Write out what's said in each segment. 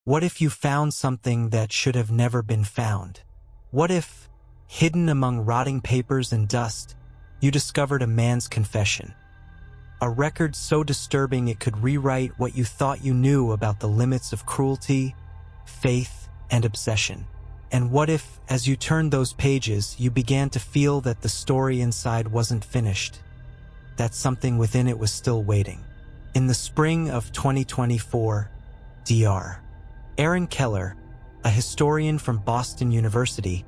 What if you found something that should have never been found? What if, hidden among rotting papers and dust, you discovered a man's confession? A record so disturbing it could rewrite what you thought you knew about the limits of cruelty, faith, and obsession. And what if, as you turned those pages, you began to feel that the story inside wasn't finished, that something within it was still waiting? In the spring of 2024, Dr. Aaron Keller, a historian from Boston University,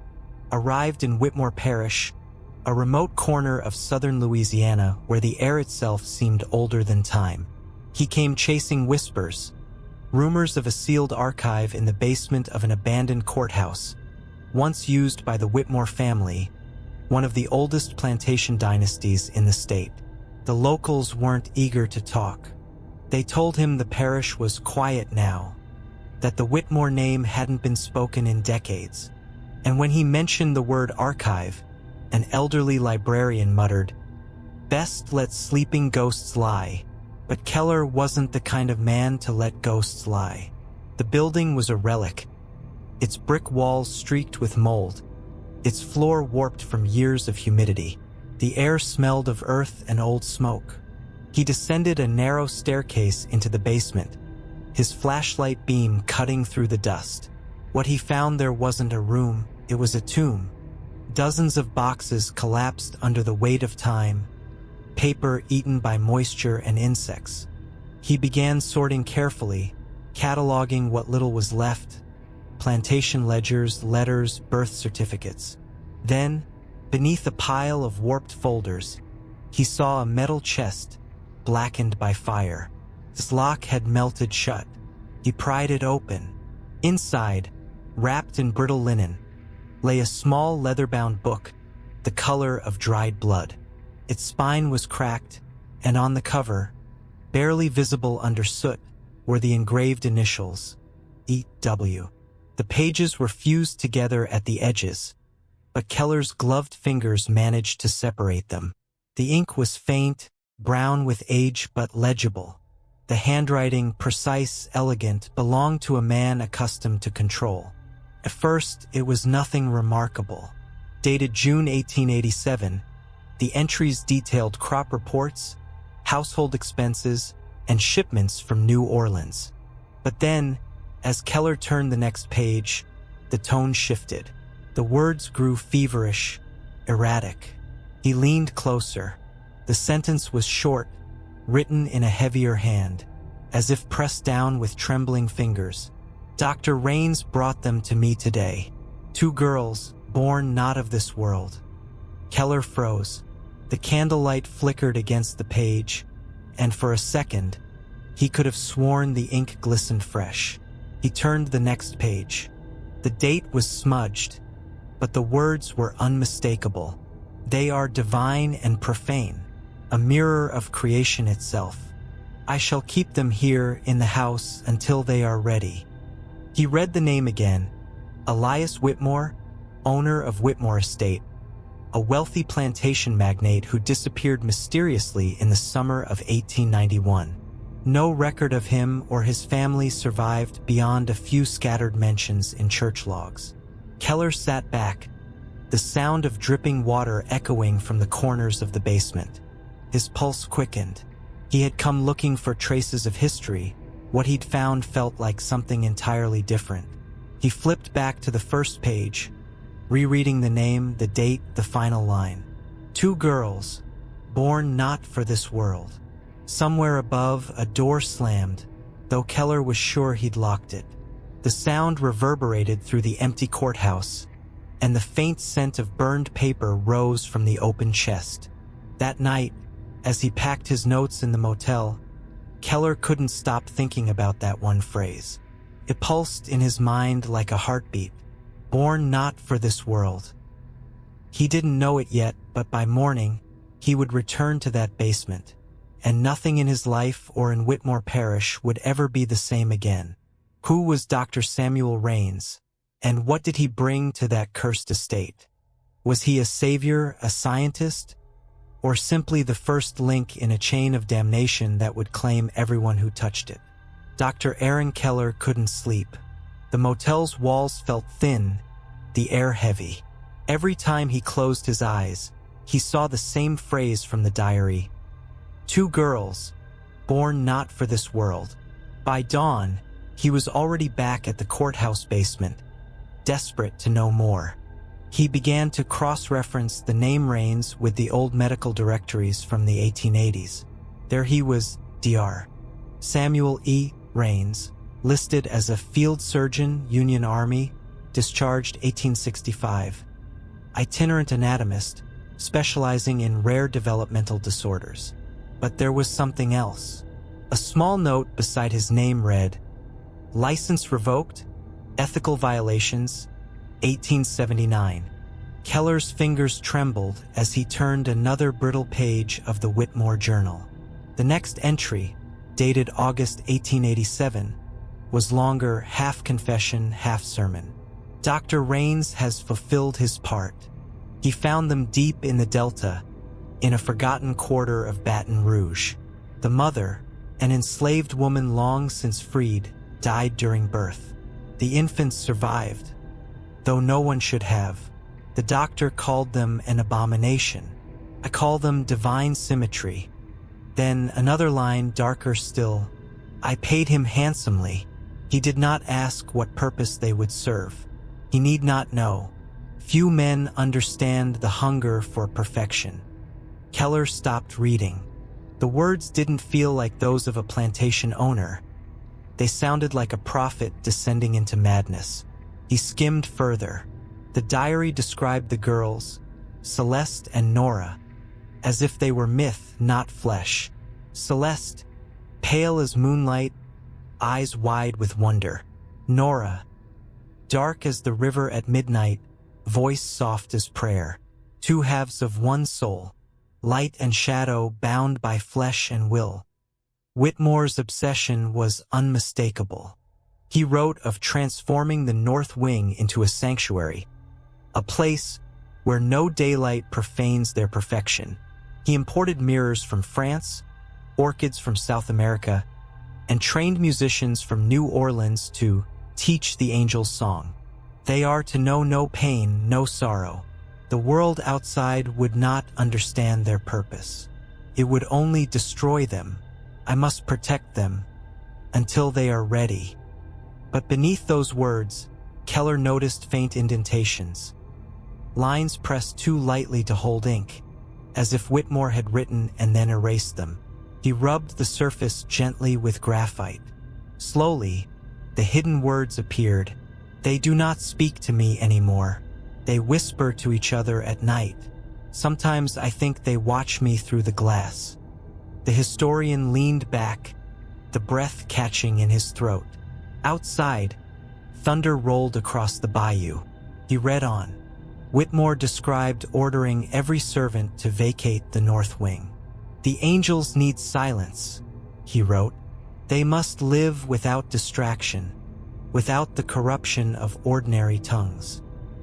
arrived in Whitmore Parish, a remote corner of southern Louisiana where the air itself seemed older than time. He came chasing whispers, rumors of a sealed archive in the basement of an abandoned courthouse, once used by the Whitmore family, one of the oldest plantation dynasties in the state. The locals weren't eager to talk. They told him the parish was quiet now, that the Whitmore name hadn't been spoken in decades. And when he mentioned the word archive, an elderly librarian muttered, "Best let sleeping ghosts lie." But Keller wasn't the kind of man to let ghosts lie. The building was a relic, its brick walls streaked with mold, its floor warped from years of humidity. The air smelled of earth and old smoke. He descended a narrow staircase into the basement, his flashlight beam cutting through the dust. What he found there wasn't a room, it was a tomb. Dozens of boxes collapsed under the weight of time, paper eaten by moisture and insects. He began sorting carefully, cataloging what little was left: plantation ledgers, letters, birth certificates. Then, beneath a pile of warped folders, he saw a metal chest, blackened by fire. Its lock had melted shut. He pried it open. Inside, wrapped in brittle linen, lay a small leather-bound book, the color of dried blood. Its spine was cracked, and on the cover, barely visible under soot, were the engraved initials, E.W. The pages were fused together at the edges, but Keller's gloved fingers managed to separate them. The ink was faint, brown with age but legible. The handwriting, precise, elegant, belonged to a man accustomed to control. At first, it was nothing remarkable. Dated June 1887, the entries detailed crop reports, household expenses, and shipments from New Orleans. But then, as Keller turned the next page, the tone shifted. The words grew feverish, erratic. He leaned closer. The sentence was short, written in a heavier hand, as if pressed down with trembling fingers. "Dr. Rains brought them to me today. 2 girls, born not of this world." Keller froze. The candlelight flickered against the page, and for a second, he could have sworn the ink glistened fresh. He turned the next page. The date was smudged, but the words were unmistakable. "They are divine and profane, a mirror of creation itself. I shall keep them here in the house until they are ready." He read the name again, Elias Whitmore, owner of Whitmore Estate, a wealthy plantation magnate who disappeared mysteriously in the summer of 1891. No record of him or his family survived beyond a few scattered mentions in church logs. Keller sat back, the sound of dripping water echoing from the corners of the basement. His pulse quickened. He had come looking for traces of history. What he'd found felt like something entirely different. He flipped back to the first page, rereading the name, the date, the final line. 2 girls, born not for this world. Somewhere above, a door slammed, though Keller was sure he'd locked it. The sound reverberated through the empty courthouse, and the faint scent of burned paper rose from the open chest. That night, as he packed his notes in the motel, Keller couldn't stop thinking about that one phrase. It pulsed in his mind like a heartbeat. Born not for this world. He didn't know it yet, but by morning, he would return to that basement, and nothing in his life or in Whitmore Parish would ever be the same again. Who was Dr. Samuel Rains, and what did he bring to that cursed estate? Was he a savior, a scientist, or simply the first link in a chain of damnation that would claim everyone who touched it? Dr. Aaron Keller couldn't sleep. The motel's walls felt thin, the air heavy. Every time he closed his eyes, he saw the same phrase from the diary: 2 girls, born not for this world. By dawn, he was already back at the courthouse basement, desperate to know more. He began to cross-reference the name Rains with the old medical directories from the 1880s. There he was, Dr. Samuel E. Rains, listed as a field surgeon, Union Army, discharged 1865. Itinerant anatomist, specializing in rare developmental disorders. But there was something else. A small note beside his name read, "License revoked, ethical violations, 1879. Keller's fingers trembled as he turned another brittle page of the Whitmore Journal. The next entry, dated August 1887, was longer, half confession, half sermon. Dr. Rains has fulfilled his part. He found them deep in the Delta, in a forgotten quarter of Baton Rouge. The mother, an enslaved woman long since freed, died during birth. The infants survived, though no one should have. The doctor called them an abomination. I call them divine symmetry." Then another line, darker still, "I paid him handsomely. He did not ask what purpose they would serve. He need not know. Few men understand the hunger for perfection." Keller stopped reading. The words didn't feel like those of a plantation owner. They sounded like a prophet descending into madness. He skimmed further. The diary described the girls, Celeste and Nora, as if they were myth, not flesh. Celeste, pale as moonlight, eyes wide with wonder. Nora, dark as the river at midnight, voice soft as prayer. 2 halves of one soul, light and shadow bound by flesh and will. Whitmore's obsession was unmistakable. He wrote of transforming the North Wing into a sanctuary, a place where no daylight profanes their perfection. He imported mirrors from France, orchids from South America, and trained musicians from New Orleans to teach the angels' song. They are to know no pain, no sorrow. The world outside would not understand their purpose. It would only destroy them. I must protect them until they are ready. But beneath those words, Keller noticed faint indentations. Lines pressed too lightly to hold ink, as if Whitmore had written and then erased them. He rubbed the surface gently with graphite. Slowly, the hidden words appeared. "They do not speak to me anymore. They whisper to each other at night. Sometimes I think they watch me through the glass." The historian leaned back, the breath catching in his throat. Outside, thunder rolled across the bayou. He read on. Whitmore described ordering every servant to vacate the North Wing. "The angels need silence," he wrote. "They must live without distraction, without the corruption of ordinary tongues."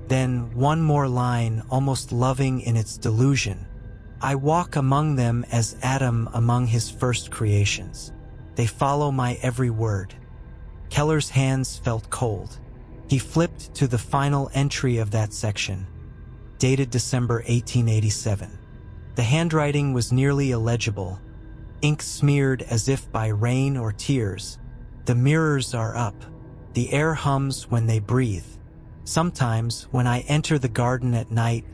Then one more line, almost loving in its delusion. "I walk among them as Adam among his first creations. They follow my every word." Keller's hands felt cold. He flipped to the final entry of that section, dated December 1887. The handwriting was nearly illegible, ink smeared as if by rain or tears. "The mirrors are up. The air hums when they breathe. Sometimes, when I enter the garden at night,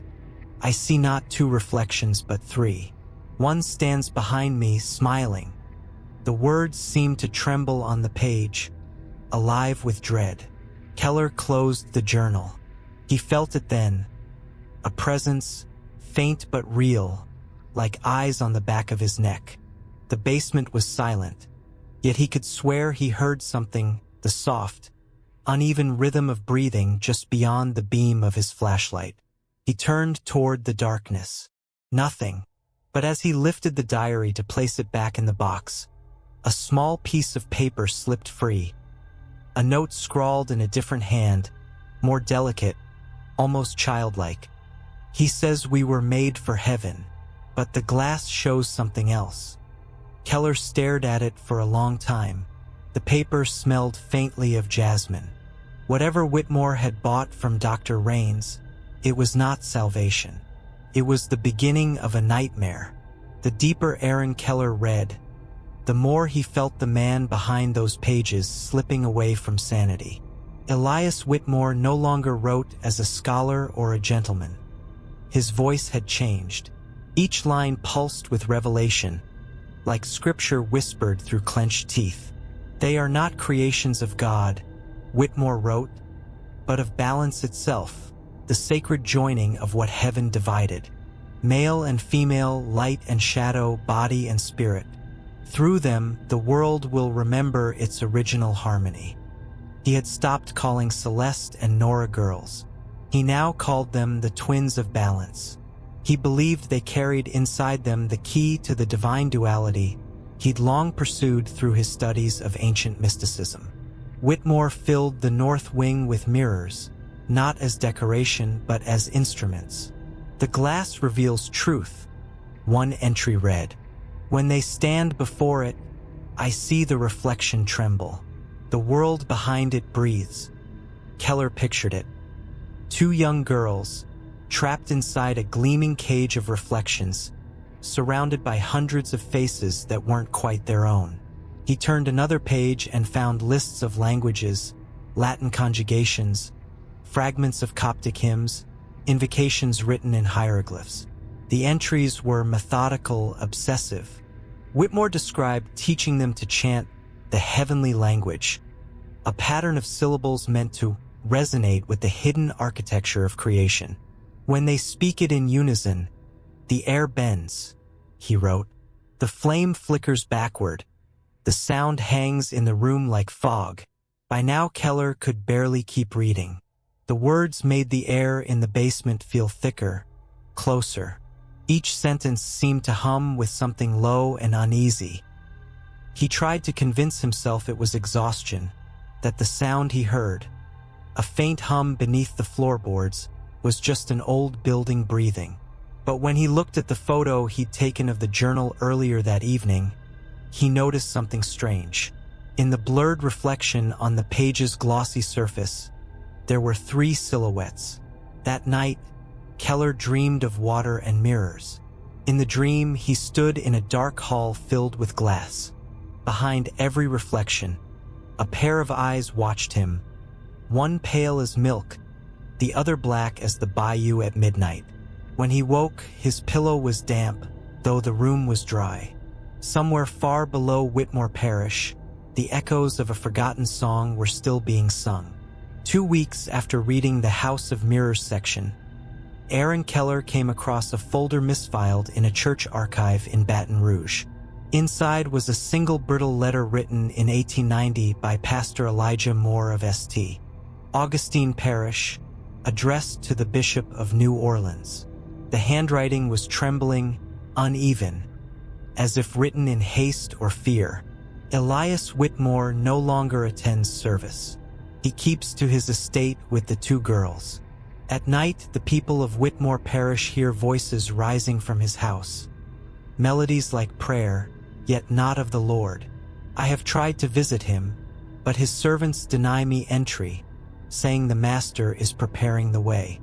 I see not 2 reflections but 3. One stands behind me, smiling." The words seemed to tremble on the page, alive with dread. Keller closed the journal. He felt it then, a presence, faint but real, like eyes on the back of his neck. The basement was silent, yet he could swear he heard something, the soft, uneven rhythm of breathing just beyond the beam of his flashlight. He turned toward the darkness. Nothing. But as he lifted the diary to place it back in the box, a small piece of paper slipped free. A note scrawled in a different hand, more delicate, almost childlike. "He says we were made for heaven, but the glass shows something else." Keller stared at it for a long time. The paper smelled faintly of jasmine. Whatever Whitmore had bought from Dr. Raines, it was not salvation. It was the beginning of a nightmare. The deeper Aaron Keller read, the more he felt the man behind those pages slipping away from sanity. Elias Whitmore no longer wrote as a scholar or a gentleman. His voice had changed. Each line pulsed with revelation, like scripture whispered through clenched teeth. They are not creations of God, Whitmore wrote, but of balance itself, the sacred joining of what heaven divided. Male and female, light and shadow, body and spirit. Through them, the world will remember its original harmony. He had stopped calling Celeste and Nora girls. He now called them the twins of balance. He believed they carried inside them the key to the divine duality he'd long pursued through his studies of ancient mysticism. Whitmore filled the north wing with mirrors, not as decoration but as instruments. The glass reveals truth, one entry read. When they stand before it, I see the reflection tremble. The world behind it breathes. Keller pictured it. Two young girls, trapped inside a gleaming cage of reflections, surrounded by hundreds of faces that weren't quite their own. He turned another page and found lists of languages, Latin conjugations, fragments of Coptic hymns, invocations written in hieroglyphs. The entries were methodical, obsessive. Whitmore described teaching them to chant the heavenly language, a pattern of syllables meant to resonate with the hidden architecture of creation. When they speak it in unison, the air bends, he wrote. The flame flickers backward. The sound hangs in the room like fog. By now Keller could barely keep reading. The words made the air in the basement feel thicker, closer. Each sentence seemed to hum with something low and uneasy. He tried to convince himself it was exhaustion, that the sound he heard, a faint hum beneath the floorboards, was just an old building breathing. But when he looked at the photo he'd taken of the journal earlier that evening, he noticed something strange. In the blurred reflection on the page's glossy surface, there were three silhouettes. That night, Keller dreamed of water and mirrors. In the dream, he stood in a dark hall filled with glass. Behind every reflection, a pair of eyes watched him, one pale as milk, the other black as the bayou at midnight. When he woke, his pillow was damp, though the room was dry. Somewhere far below Whitmore Parish, the echoes of a forgotten song were still being sung. 2 weeks after reading the House of Mirrors section, Aaron Keller came across a folder misfiled in a church archive in Baton Rouge. Inside was a single brittle letter written in 1890 by Pastor Elijah Moore of St. Augustine Parish, addressed to the Bishop of New Orleans. The handwriting was trembling, uneven, as if written in haste or fear. Elias Whitmore no longer attends service. He keeps to his estate with the two girls. At night, the people of Whitmore Parish hear voices rising from his house. Melodies like prayer, yet not of the Lord. I have tried to visit him, but his servants deny me entry, saying the master is preparing the way.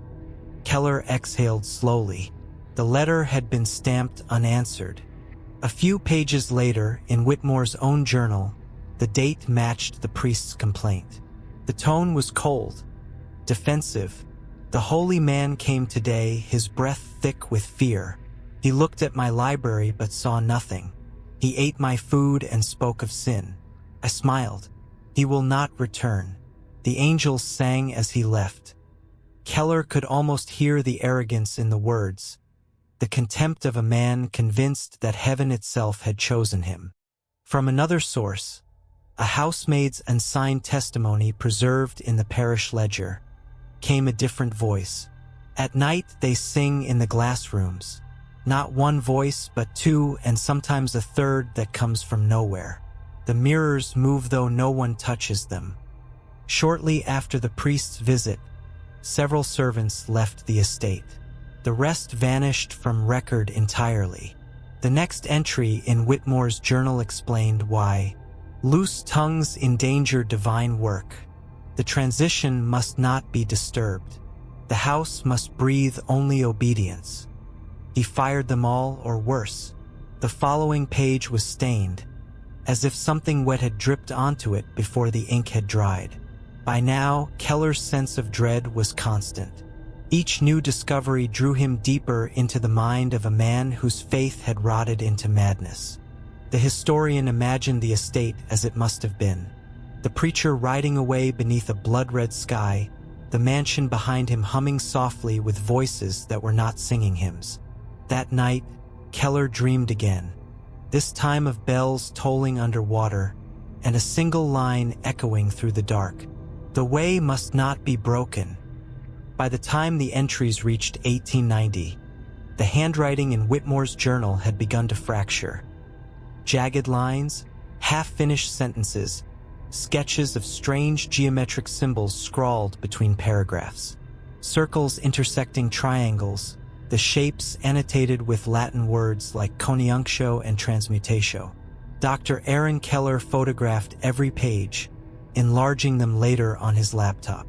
Keller exhaled slowly. The letter had been stamped unanswered. A few pages later, in Whitmore's own journal, the date matched the priest's complaint. The tone was cold, defensive. The holy man came today, his breath thick with fear. He looked at my library but saw nothing. He ate my food and spoke of sin. I smiled. He will not return. The angels sang as he left. Keller could almost hear the arrogance in the words, the contempt of a man convinced that heaven itself had chosen him. From another source, a housemaid's unsigned testimony preserved in the parish ledger, came a different voice. At night they sing in the glass rooms. Not one voice, but two, and sometimes a third that comes from nowhere. The mirrors move though no one touches them. Shortly after the priest's visit, several servants left the estate. The rest vanished from record entirely. The next entry in Whitmore's journal explained why. Loose tongues endanger divine work. The transition must not be disturbed. The house must breathe only obedience. He fired them all, or worse. The following page was stained, as if something wet had dripped onto it before the ink had dried. By now, Keller's sense of dread was constant. Each new discovery drew him deeper into the mind of a man whose faith had rotted into madness. The historian imagined the estate as it must have been. The preacher riding away beneath a blood-red sky, the mansion behind him humming softly with voices that were not singing hymns. That night, Keller dreamed again, this time of bells tolling underwater and a single line echoing through the dark. The way must not be broken. By the time the entries reached 1890, the handwriting in Whitmore's journal had begun to fracture. Jagged lines, half-finished sentences, sketches of strange geometric symbols scrawled between paragraphs. Circles intersecting triangles, the shapes annotated with Latin words like coniunctio and transmutatio. Dr. Aaron Keller photographed every page, enlarging them later on his laptop.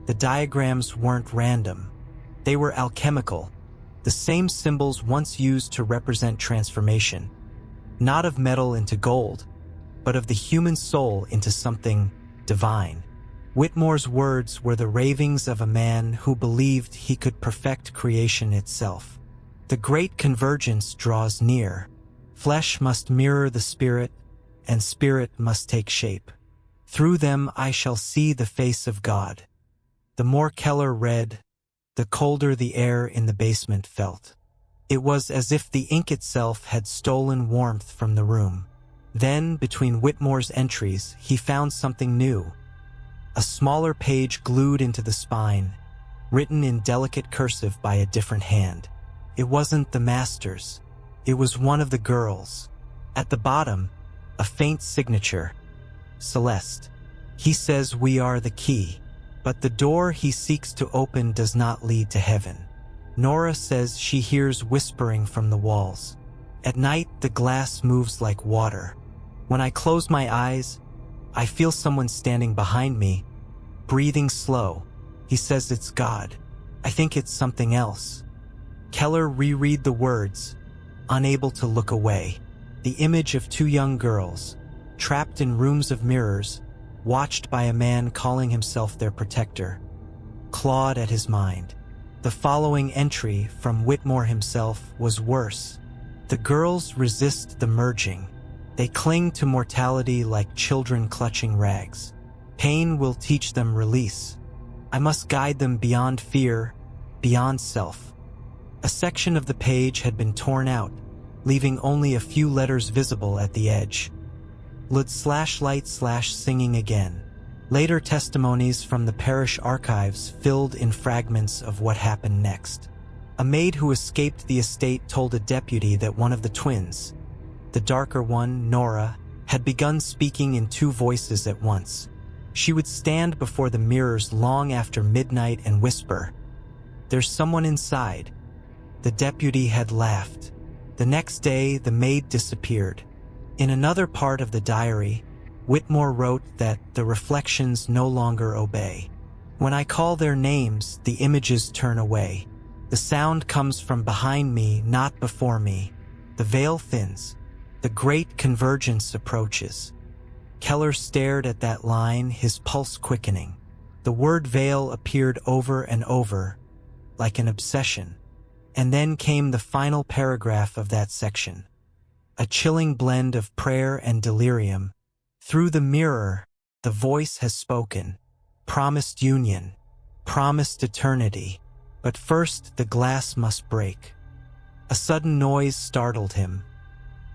The diagrams weren't random. They were alchemical, the same symbols once used to represent transformation, not of metal into gold, but of the human soul into something divine. Whitmore's words were the ravings of a man who believed he could perfect creation itself. The great convergence draws near. Flesh must mirror the spirit, and spirit must take shape. Through them I shall see the face of God. The more Keller read, the colder the air in the basement felt. It was as if the ink itself had stolen warmth from the room. Then, between Whitmore's entries, he found something new. A smaller page glued into the spine, written in delicate cursive by a different hand. It wasn't the master's. It was one of the girls. At the bottom, a faint signature. Celeste. He says we are the key, but the door he seeks to open does not lead to heaven. Nora says she hears whispering from the walls. At night, the glass moves like water. When I close my eyes, I feel someone standing behind me, breathing slow. He says it's God. I think it's something else. Keller reread the words, unable to look away. The image of two young girls, trapped in rooms of mirrors, watched by a man calling himself their protector, clawed at his mind. The following entry from Whitmore himself was worse. The girls resist the merging. They cling to mortality like children clutching rags. Pain will teach them release. I must guide them beyond fear, beyond self. A section of the page had been torn out, leaving only a few letters visible at the edge. Lud/light/singing again. Later testimonies from the parish archives filled in fragments of what happened next. A maid who escaped the estate told a deputy that one of the twins, the darker one, Nora, had begun speaking in two voices at once. She would stand before the mirrors long after midnight and whisper, "There's someone inside." The deputy had laughed. The next day, the maid disappeared. In another part of the diary, Whitmore wrote that the reflections no longer obey. When I call their names, the images turn away. The sound comes from behind me, not before me. The veil thins. The great convergence approaches. Keller stared at that line, his pulse quickening. The word veil appeared over and over, like an obsession. And then came the final paragraph of that section. A chilling blend of prayer and delirium. Through the mirror, the voice has spoken. Promised union. Promised eternity. But first, the glass must break. A sudden noise startled him.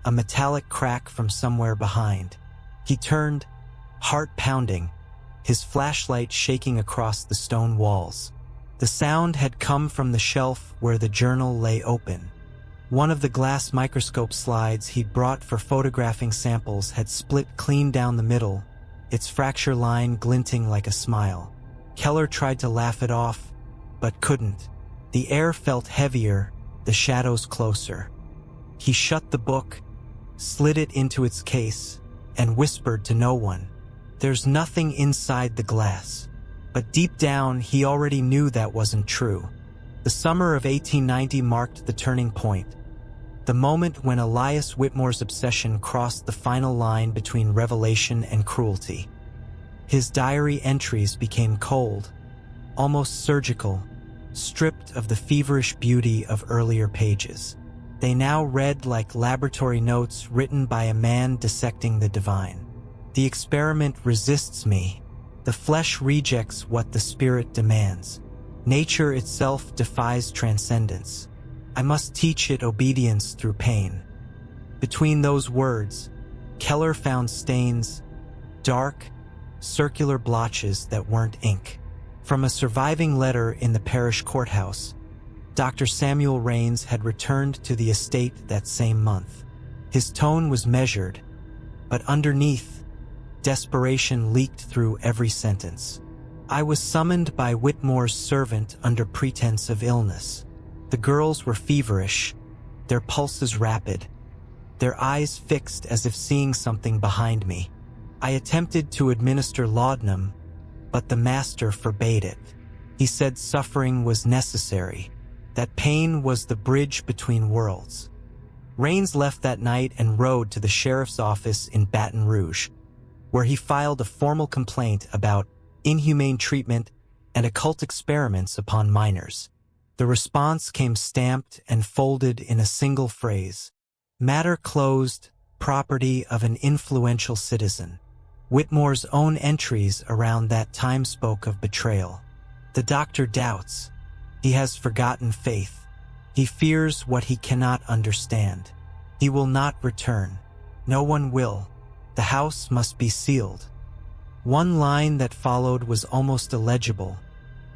A metallic crack from somewhere behind. He turned, heart pounding, his flashlight shaking across the stone walls. The sound had come from the shelf where the journal lay open. One of the glass microscope slides he'd brought for photographing samples had split clean down the middle, its fracture line glinting like a smile. Keller tried to laugh it off, but couldn't. The air felt heavier, the shadows closer. He shut the book, slid it into its case, and whispered to no one, "There's nothing inside the glass." But deep down, he already knew that wasn't true. The summer of 1890 marked the turning point, the moment when Elias Whitmore's obsession crossed the final line between revelation and cruelty. His diary entries became cold, almost surgical, stripped of the feverish beauty of earlier pages. They now read like laboratory notes written by a man dissecting the divine. The experiment resists me. The flesh rejects what the spirit demands. Nature itself defies transcendence. I must teach it obedience through pain. Between those words, Keller found stains, dark, circular blotches that weren't ink. From a surviving letter in the parish courthouse, Dr. Samuel Raines had returned to the estate that same month. His tone was measured, but underneath, desperation leaked through every sentence. I was summoned by Whitmore's servant under pretense of illness. The girls were feverish, their pulses rapid, their eyes fixed as if seeing something behind me. I attempted to administer laudanum, but the master forbade it. He said suffering was necessary, that pain was the bridge between worlds. Raines left that night and rode to the sheriff's office in Baton Rouge, where he filed a formal complaint about inhumane treatment and occult experiments upon minors. The response came stamped and folded in a single phrase: matter closed, property of an influential citizen. Whitmore's own entries around that time spoke of betrayal. The doctor doubts. He has forgotten faith. He fears what he cannot understand. He will not return. No one will. The house must be sealed. One line that followed was almost illegible,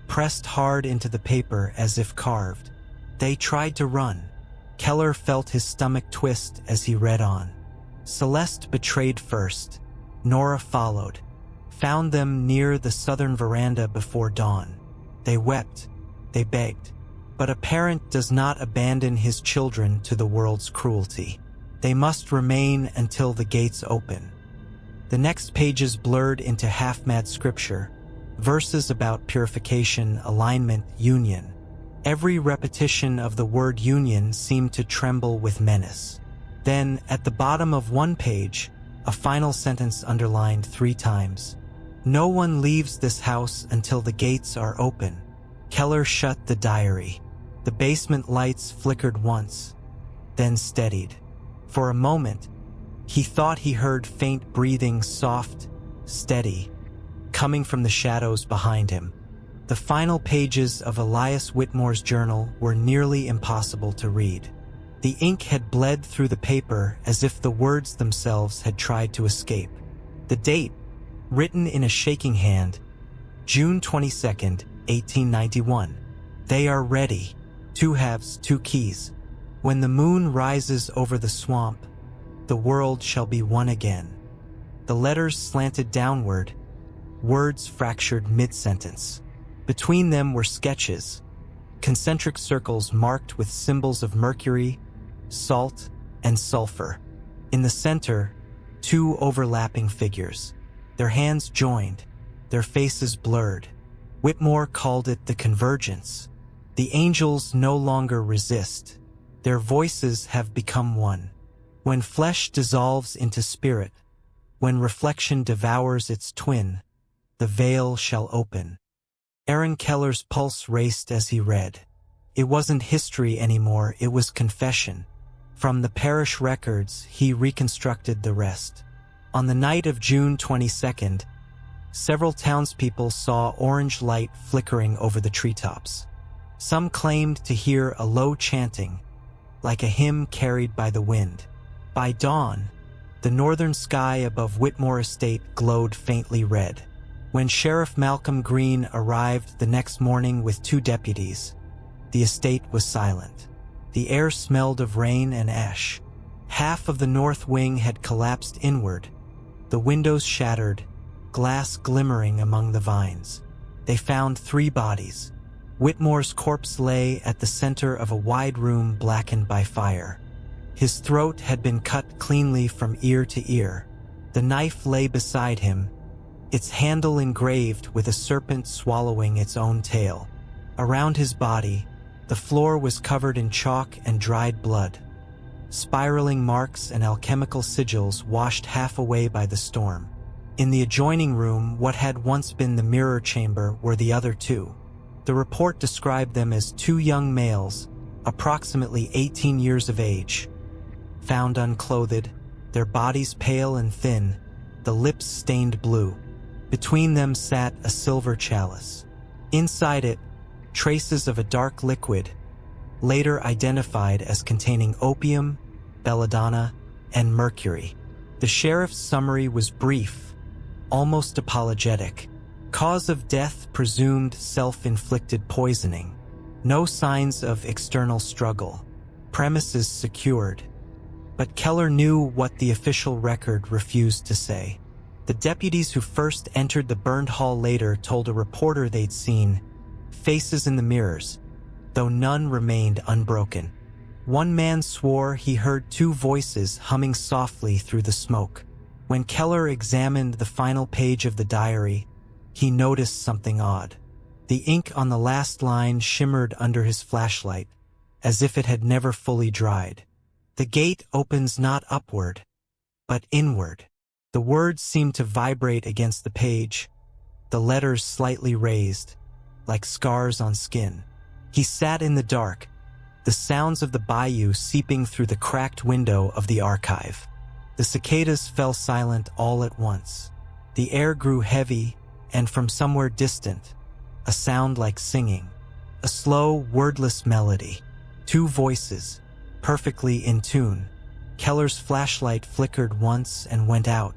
pressed hard into the paper as if carved. They tried to run. Keller felt his stomach twist as he read on. Celeste betrayed first. Nora followed, found them near the southern veranda before dawn. They wept, they begged. But a parent does not abandon his children to the world's cruelty. They must remain until the gates open. The next pages blurred into half-mad scripture, verses about purification, alignment, union. Every repetition of the word union seemed to tremble with menace. Then, at the bottom of one page, a final sentence underlined 3 times. No one leaves this house until the gates are open. Keller shut the diary. The basement lights flickered once, then steadied. For a moment, he thought he heard faint breathing, soft, steady, coming from the shadows behind him. The final pages of Elias Whitmore's journal were nearly impossible to read. The ink had bled through the paper as if the words themselves had tried to escape. The date, written in a shaking hand, June 22nd, 1891. They are ready. 2 halves, 2 keys. When the moon rises over the swamp, the world shall be one again. The letters slanted downward, words fractured mid-sentence. Between them were sketches, concentric circles marked with symbols of mercury, salt, and sulfur. In the center, 2 overlapping figures, their hands joined, their faces blurred. Whitmore called it the convergence. The angels no longer resist. Their voices have become one. When flesh dissolves into spirit, when reflection devours its twin, the veil shall open. Aaron Keller's pulse raced as he read. It wasn't history anymore, it was confession. From the parish records, he reconstructed the rest. On the night of June 22nd, several townspeople saw orange light flickering over the treetops. Some claimed to hear a low chanting, like a hymn carried by the wind. By dawn, the northern sky above Whitmore Estate glowed faintly red. When Sheriff Malcolm Green arrived the next morning with 2 deputies, the estate was silent. The air smelled of rain and ash. Half of the north wing had collapsed inward, the windows shattered, glass glimmering among the vines. They found 3 bodies. Whitmore's corpse lay at the center of a wide room blackened by fire. His throat had been cut cleanly from ear to ear. The knife lay beside him, its handle engraved with a serpent swallowing its own tail. Around his body, the floor was covered in chalk and dried blood. Spiraling marks and alchemical sigils washed half away by the storm. In the adjoining room, what had once been the mirror chamber, were the other two. The report described them as two young males, approximately 18 years of age, found unclothed, their bodies pale and thin, the lips stained blue. Between them sat a silver chalice. Inside it, traces of a dark liquid, later identified as containing opium, belladonna, and mercury. The sheriff's summary was brief, almost apologetic. Cause of death presumed self-inflicted poisoning. No signs of external struggle. Premises secured. But Keller knew what the official record refused to say. The deputies who first entered the burned hall later told a reporter they'd seen faces in the mirrors, though none remained unbroken. One man swore he heard two voices humming softly through the smoke. When Keller examined the final page of the diary, he noticed something odd. The ink on the last line shimmered under his flashlight, as if it had never fully dried. The gate opens not upward, but inward. The words seemed to vibrate against the page, the letters slightly raised, like scars on skin. He sat in the dark, the sounds of the bayou seeping through the cracked window of the archive. The cicadas fell silent all at once. The air grew heavy, and from somewhere distant, a sound like singing. A slow, wordless melody. Two voices, perfectly in tune. Keller's flashlight flickered once and went out.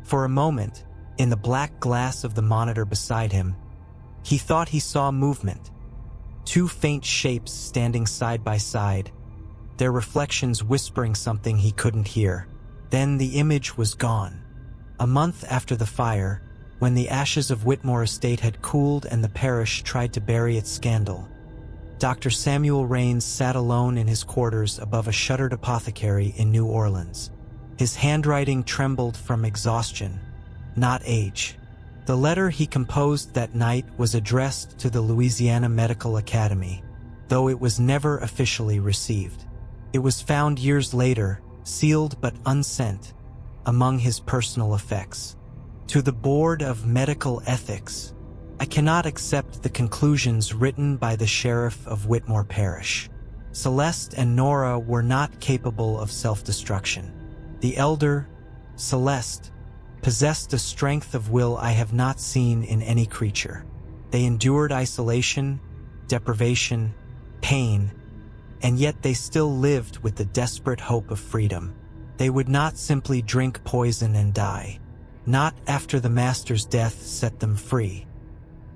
For a moment, in the black glass of the monitor beside him, he thought he saw movement. Two faint shapes standing side by side, their reflections whispering something he couldn't hear. Then the image was gone. A month after the fire, when the ashes of Whitmore Estate had cooled and the parish tried to bury its scandal, Dr. Samuel Raines sat alone in his quarters above a shuttered apothecary in New Orleans. His handwriting trembled from exhaustion, not age. The letter he composed that night was addressed to the Louisiana Medical Academy, though it was never officially received. It was found years later, sealed but unsent, among his personal effects. To the Board of Medical Ethics, I cannot accept the conclusions written by the sheriff of Whitmore Parish. Celeste and Nora were not capable of self-destruction. The elder, Celeste, possessed a strength of will I have not seen in any creature. They endured isolation, deprivation, pain, and yet they still lived with the desperate hope of freedom. They would not simply drink poison and die. Not after the master's death set them free.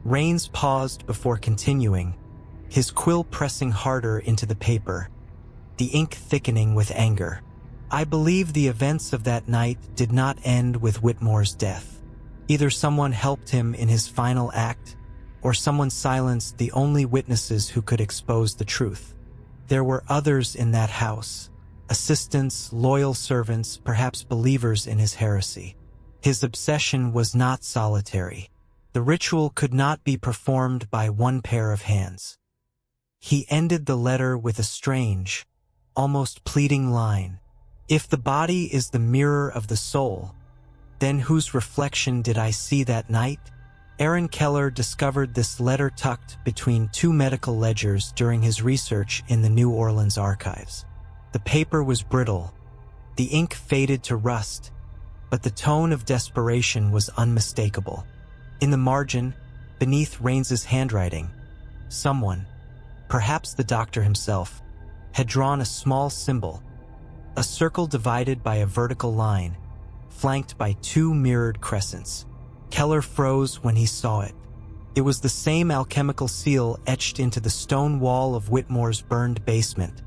Raines paused before continuing, his quill pressing harder into the paper, the ink thickening with anger. I believe the events of that night did not end with Whitmore's death. Either someone helped him in his final act, or someone silenced the only witnesses who could expose the truth. There were others in that house, assistants, loyal servants, perhaps believers in his heresy. His obsession was not solitary. The ritual could not be performed by one pair of hands. He ended the letter with a strange, almost pleading line. If the body is the mirror of the soul, then whose reflection did I see that night? Aaron Keller discovered this letter tucked between two medical ledgers during his research in the New Orleans archives. The paper was brittle, the ink faded to rust, but the tone of desperation was unmistakable. In the margin, beneath Raines's handwriting, someone, perhaps the doctor himself, had drawn a small symbol, a circle divided by a vertical line, flanked by two mirrored crescents. Keller froze when he saw it. It was the same alchemical seal etched into the stone wall of Whitmore's burned basement,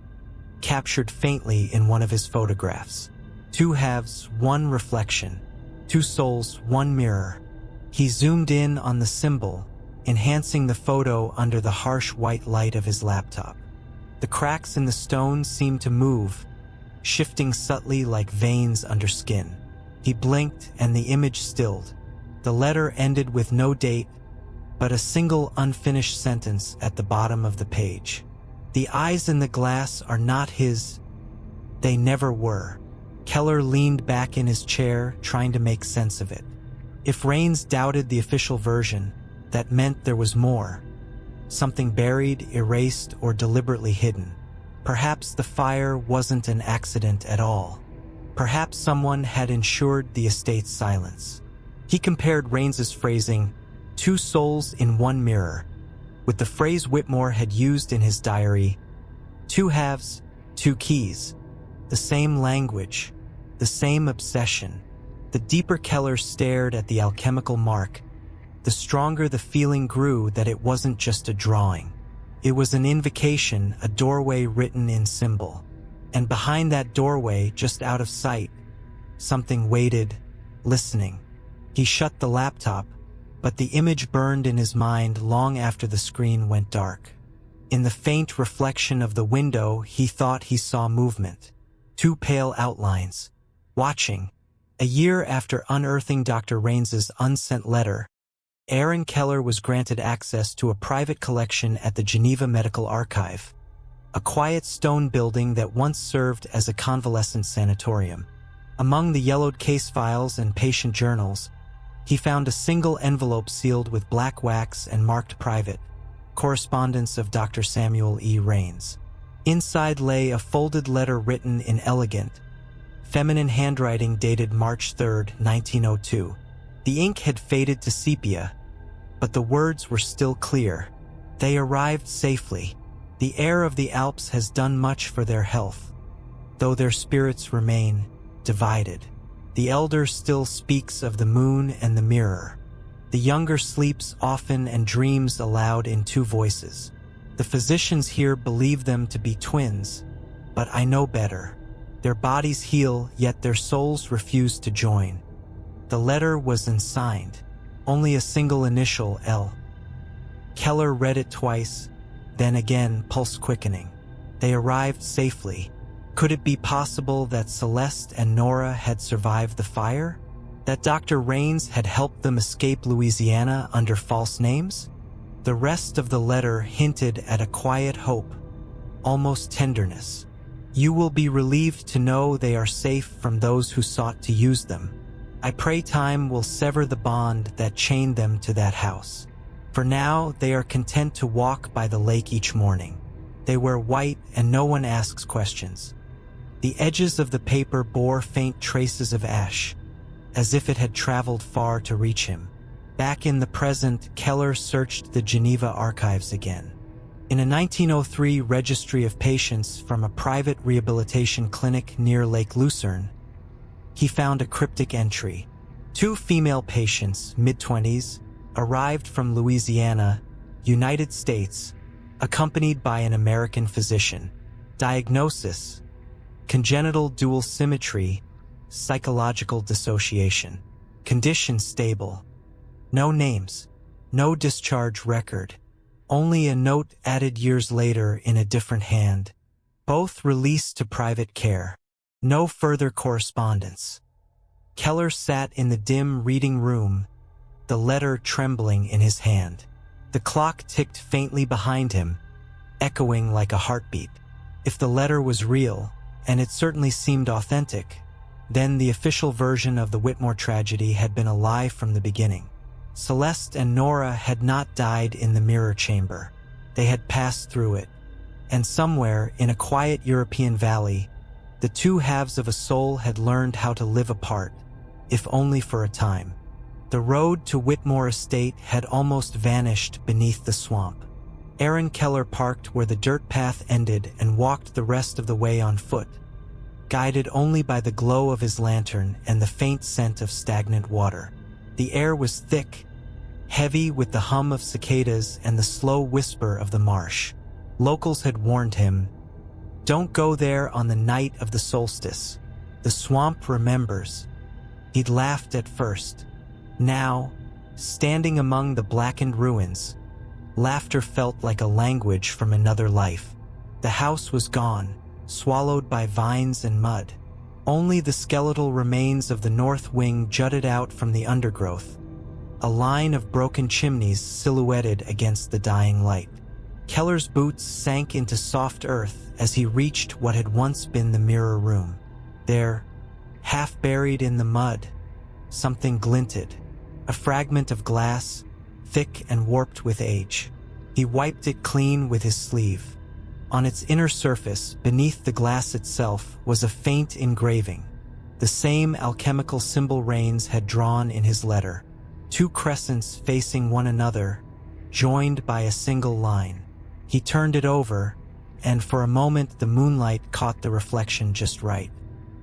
captured faintly in one of his photographs. Two halves, one reflection. Two souls, one mirror. He zoomed in on the symbol, enhancing the photo under the harsh white light of his laptop. The cracks in the stone seemed to move, shifting subtly like veins under skin. He blinked and the image stilled. The The letter ended with no date, but a single unfinished sentence at the bottom of the page. The eyes in the glass are not his. They never were. Keller leaned back in his chair, trying to make sense of it. If Raines doubted the official version, that meant there was more. Something buried, erased, or deliberately hidden. Perhaps the fire wasn't an accident at all. Perhaps someone had ensured the estate's silence. He compared Raines's phrasing, "two souls in one mirror," with the phrase Whitmore had used in his diary, "two halves, two keys." The same language, the same obsession. The deeper Keller stared at the alchemical mark, the stronger the feeling grew that it wasn't just a drawing. It was an invocation, a doorway written in symbol. And behind that doorway, just out of sight, something waited, listening. He shut the laptop, but the image burned in his mind long after the screen went dark. In the faint reflection of the window, he thought he saw movement. Two pale outlines, watching. A year after unearthing Dr. Raines's unsent letter, Aaron Keller was granted access to a private collection at the Geneva Medical Archive, a quiet stone building that once served as a convalescent sanatorium. Among the yellowed case files and patient journals, he found a single envelope sealed with black wax and marked private, correspondence of Dr. Samuel E. Raines. Inside lay a folded letter written in elegant, feminine handwriting dated March 3, 1902. The ink had faded to sepia, but the words were still clear. They arrived safely. The air of the Alps has done much for their health, though their spirits remain divided. The elder still speaks of the moon and the mirror. The younger sleeps often and dreams aloud in two voices. The physicians here believe them to be twins, but I know better. Their bodies heal, yet their souls refuse to join. The letter was unsigned, only a single initial, L. Keller read it twice, then again, pulse quickening. They arrived safely. Could it be possible that Celeste and Nora had survived the fire? That Dr. Raines had helped them escape Louisiana under false names? The rest of the letter hinted at a quiet hope, almost tenderness. You will be relieved to know they are safe from those who sought to use them. I pray time will sever the bond that chained them to that house. For now, they are content to walk by the lake each morning. They wear white and no one asks questions. The edges of the paper bore faint traces of ash, as if it had traveled far to reach him. Back in the present, Keller searched the Geneva archives again. In a 1903 registry of patients from a private rehabilitation clinic near Lake Lucerne, he found a cryptic entry. 2 female patients, mid-20s, arrived from Louisiana, United States, accompanied by an American physician. Diagnosis: congenital dual symmetry, psychological dissociation. Condition stable. No names, no discharge record. Only a note added years later in a different hand. Both released to private care. No further correspondence. Keller sat in the dim reading room, the letter trembling in his hand. The clock ticked faintly behind him, echoing like a heartbeat. If the letter was real, and it certainly seemed authentic, then the official version of the Whitmore tragedy had been a lie from the beginning. Celeste and Nora had not died in the mirror chamber. They had passed through it. And somewhere, in a quiet European valley, the two halves of a soul had learned how to live apart, if only for a time. The road to Whitmore Estate had almost vanished beneath the swamp. Aaron Keller parked where the dirt path ended and walked the rest of the way on foot, guided only by the glow of his lantern and the faint scent of stagnant water. The air was thick, heavy with the hum of cicadas and the slow whisper of the marsh. Locals had warned him, "Don't go there on the night of the solstice. The swamp remembers." He'd laughed at first. Now, standing among the blackened ruins, laughter felt like a language from another life. The house was gone, swallowed by vines and mud. Only the skeletal remains of the north wing jutted out from the undergrowth, a line of broken chimneys silhouetted against the dying light. Keller's boots sank into soft earth as he reached what had once been the mirror room. There, half buried in the mud, something glinted, a fragment of glass, thick and warped with age. He wiped it clean with his sleeve. On its inner surface, beneath the glass itself, was a faint engraving, the same alchemical symbol Rains had drawn in his letter. Two crescents facing one another, joined by a single line. He turned it over, and for a moment the moonlight caught the reflection just right.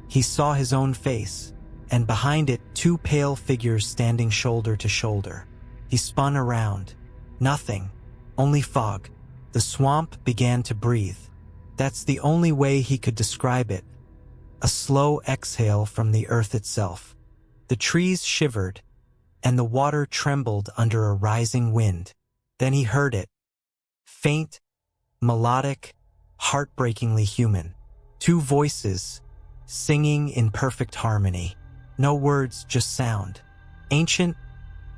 He saw his own face, and behind it 2 pale figures standing shoulder to shoulder. He spun around. Nothing, only fog. The swamp began to breathe. That's the only way he could describe it. A slow exhale from the earth itself. The trees shivered, and the water trembled under a rising wind. Then he heard it. Faint, melodic, heartbreakingly human. 2 voices, singing in perfect harmony. No words, just sound. Ancient,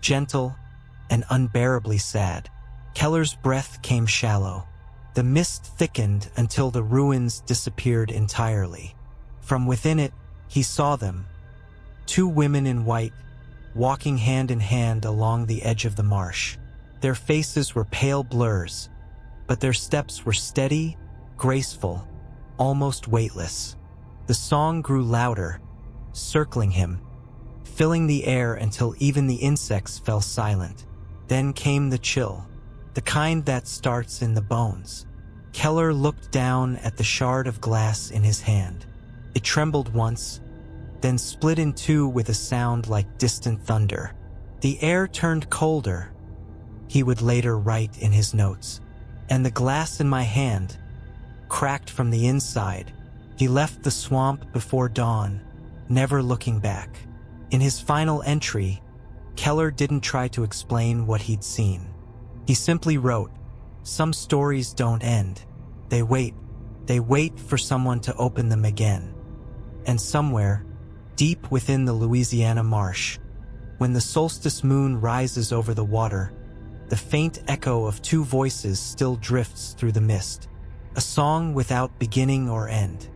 gentle, and unbearably sad. Keller's breath came shallow. The mist thickened until the ruins disappeared entirely. From within it, he saw them. 2 women in white, walking hand in hand along the edge of the marsh. Their faces were pale blurs, but their steps were steady, graceful, almost weightless. The song grew louder, circling him, filling the air until even the insects fell silent. Then came the chill, the kind that starts in the bones. Keller looked down at the shard of glass in his hand. It trembled once, then split in 2 with a sound like distant thunder. The air turned colder, he would later write in his notes. And the glass in my hand, cracked from the inside. He left the swamp before dawn, never looking back. In his final entry, Keller didn't try to explain what he'd seen. He simply wrote, "Some stories don't end. They wait. They wait for someone to open them again." And somewhere, deep within the Louisiana marsh, when the solstice moon rises over the water, the faint echo of 2 voices still drifts through the mist. A song without beginning or end.